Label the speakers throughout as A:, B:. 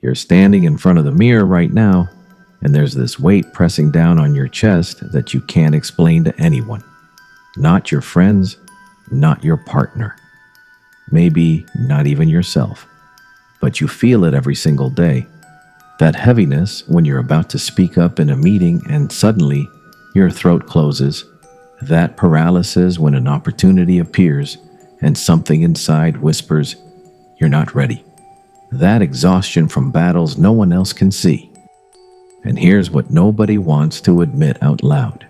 A: You're standing in front of the mirror right now, and there's this weight pressing down on your chest that you can't explain to anyone. Not your friends, not your partner, maybe not even yourself. But you feel it every single day. That heaviness when you're about to speak up in a meeting and suddenly your throat closes. That paralysis when an opportunity appears and something inside whispers, "You're not ready." That exhaustion from battles no one else can see. And here's what nobody wants to admit out loud.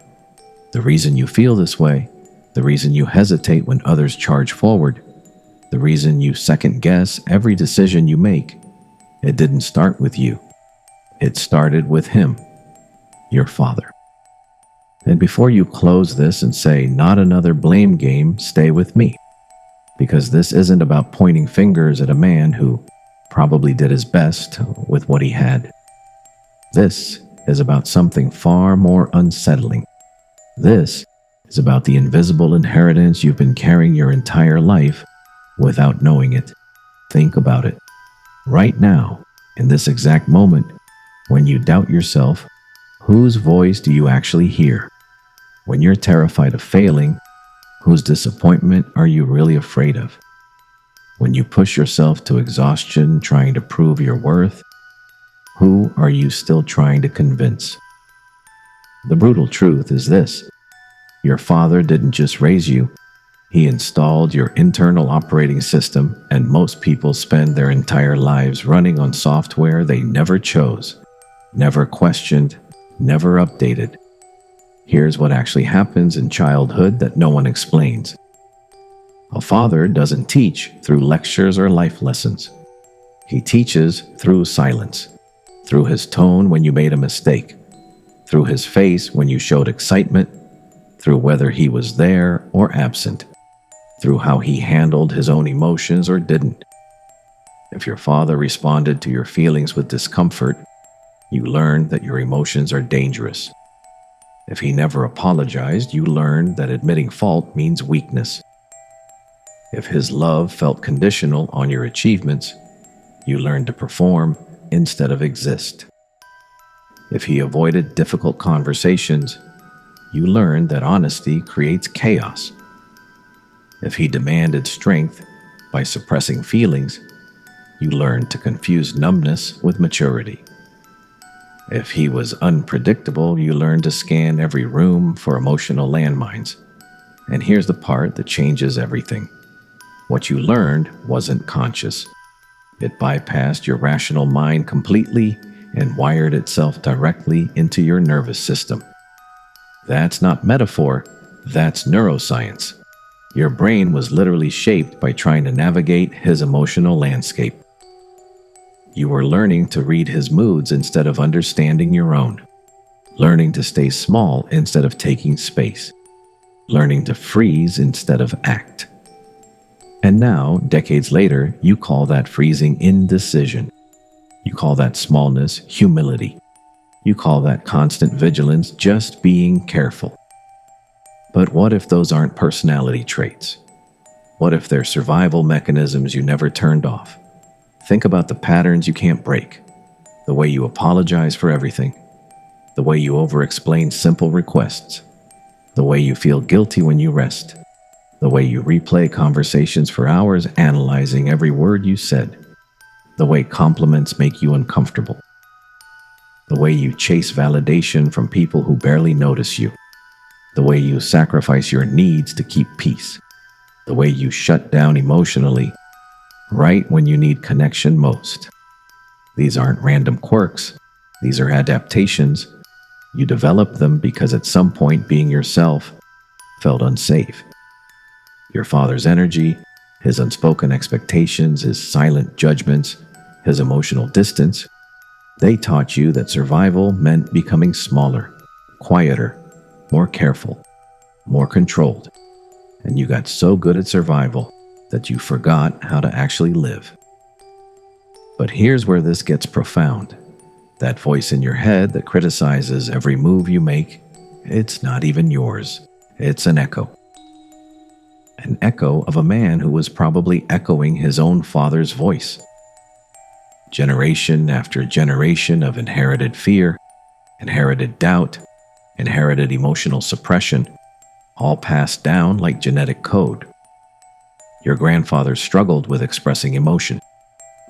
A: The reason you feel this way, the reason you hesitate when others charge forward, the reason you second guess every decision you make, it didn't start with you. It started with him, your father. And before you close this and say, "Not another blame game," stay with me. Because this isn't about pointing fingers at a man who probably did his best with what he had. This is about something far more unsettling. This is about the invisible inheritance you've been carrying your entire life without knowing it. Think about it. Right now, in this exact moment, when you doubt yourself, whose voice do you actually hear? When you're terrified of failing, whose disappointment are you really afraid of? When you push yourself to exhaustion trying to prove your worth, who are you still trying to convince? The brutal truth is this: your father didn't just raise you, he installed your internal operating system, and most people spend their entire lives running on software they never chose, never questioned, never updated. Here's what actually happens in childhood that no one explains. A father doesn't teach through lectures or life lessons. He teaches through silence, through his tone when you made a mistake, through his face when you showed excitement, through whether he was there or absent, through how he handled his own emotions or didn't. If your father responded to your feelings with discomfort, you learned that your emotions are dangerous. If he never apologized, you learned that admitting fault means weakness. If his love felt conditional on your achievements, you learned to perform instead of exist. If he avoided difficult conversations, you learned that honesty creates chaos. If he demanded strength by suppressing feelings, you learned to confuse numbness with maturity. If he was unpredictable, you learned to scan every room for emotional landmines. And here's the part that changes everything. What you learned wasn't conscious. It bypassed your rational mind completely and wired itself directly into your nervous system. That's not metaphor, that's neuroscience. Your brain was literally shaped by trying to navigate his emotional landscape. You were learning to read his moods instead of understanding your own, learning to stay small instead of taking space, learning to freeze instead of act. And now, decades later, you call that freezing indecision. You call that smallness humility. You call that constant vigilance just being careful. But what if those aren't personality traits? What if they're survival mechanisms you never turned off? Think about the patterns you can't break, the way you apologize for everything, the way you over-explain simple requests, the way you feel guilty when you rest, the way you replay conversations for hours analyzing every word you said, the way compliments make you uncomfortable, the way you chase validation from people who barely notice you, the way you sacrifice your needs to keep peace, the way you shut down emotionally right when you need connection most. These aren't random quirks. These are adaptations. You develop them because at some point being yourself felt unsafe. Your father's energy, his unspoken expectations, his silent judgments, his emotional distance, they taught you that survival meant becoming smaller, quieter, more careful, more controlled. And you got so good at survival that you forgot how to actually live. But here's where this gets profound. That voice in your head that criticizes every move you make, it's not even yours. It's an echo. An echo of a man who was probably echoing his own father's voice. Generation after generation of inherited fear, inherited doubt, inherited emotional suppression, all passed down like genetic code. Your grandfather struggled with expressing emotion,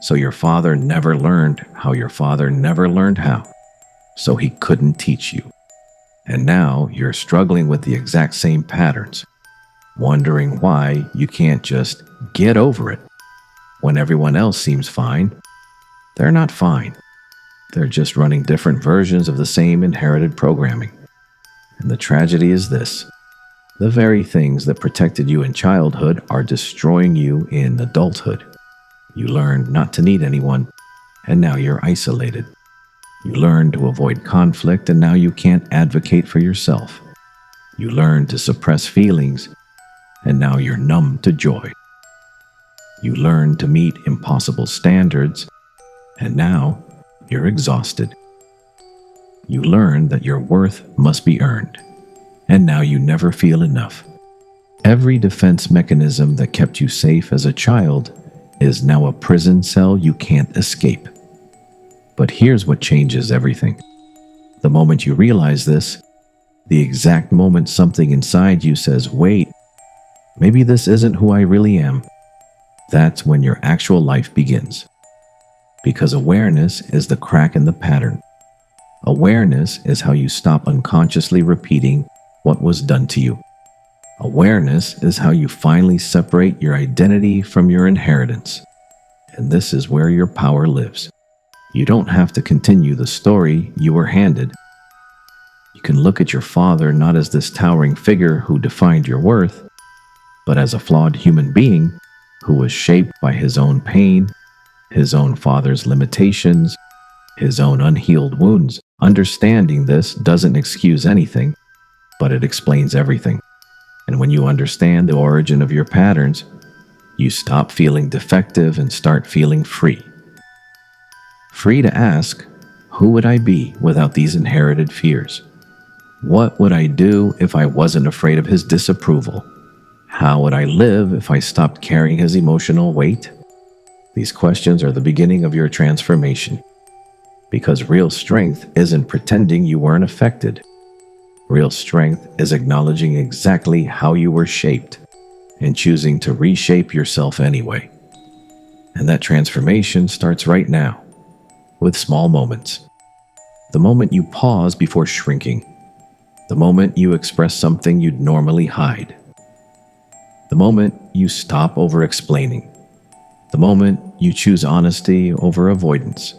A: so your father never learned how your father never learned how, so he couldn't teach you. And now you're struggling with the exact same patterns, wondering why you can't just get over it. When everyone else seems fine, they're not fine. They're just running different versions of the same inherited programming. And the tragedy is this: the very things that protected you in childhood are destroying you in adulthood. You learned not to need anyone, and now you're isolated. You learned to avoid conflict, and now you can't advocate for yourself. You learned to suppress feelings, and now you're numb to joy. You learned to meet impossible standards, and now you're exhausted. You learned that your worth must be earned, and now you never feel enough. Every defense mechanism that kept you safe as a child is now a prison cell you can't escape. But here's what changes everything. The moment you realize this, the exact moment something inside you says, wait, maybe this isn't who I really am, that's when your actual life begins. Because awareness is the crack in the pattern. Awareness is how you stop unconsciously repeating what was done to you. Awareness is how you finally separate your identity from your inheritance. And this is where your power lives. You don't have to continue the story you were handed. You can look at your father not as this towering figure who defined your worth, but as a flawed human being who was shaped by his own pain, his own father's limitations, his own unhealed wounds. Understanding this doesn't excuse anything, but it explains everything. And when you understand the origin of your patterns, you stop feeling defective and start feeling free. Free to ask, who would I be without these inherited fears? What would I do if I wasn't afraid of his disapproval? How would I live if I stopped carrying his emotional weight? These questions are the beginning of your transformation. Because real strength isn't pretending you weren't affected. Real strength is acknowledging exactly how you were shaped and choosing to reshape yourself anyway. And that transformation starts right now, with small moments. The moment you pause before shrinking. The moment you express something you'd normally hide. The moment you stop over-explaining. The moment you choose honesty over avoidance.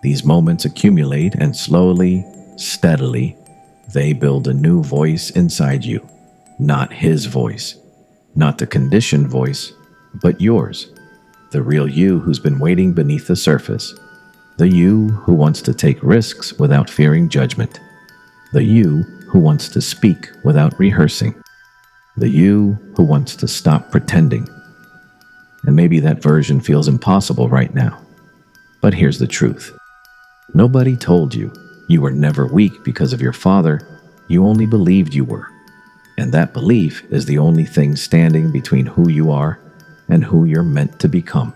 A: These moments accumulate, and slowly, steadily, they build a new voice inside you. Not his voice, not the conditioned voice, but yours. The real you who's been waiting beneath the surface. The you who wants to take risks without fearing judgment. The you who wants to speak without rehearsing. The you who wants to stop pretending. And maybe that version feels impossible right now. But here's the truth. Nobody told you you were never weak because of your father. You only believed you were. And that belief is the only thing standing between who you are and who you're meant to become.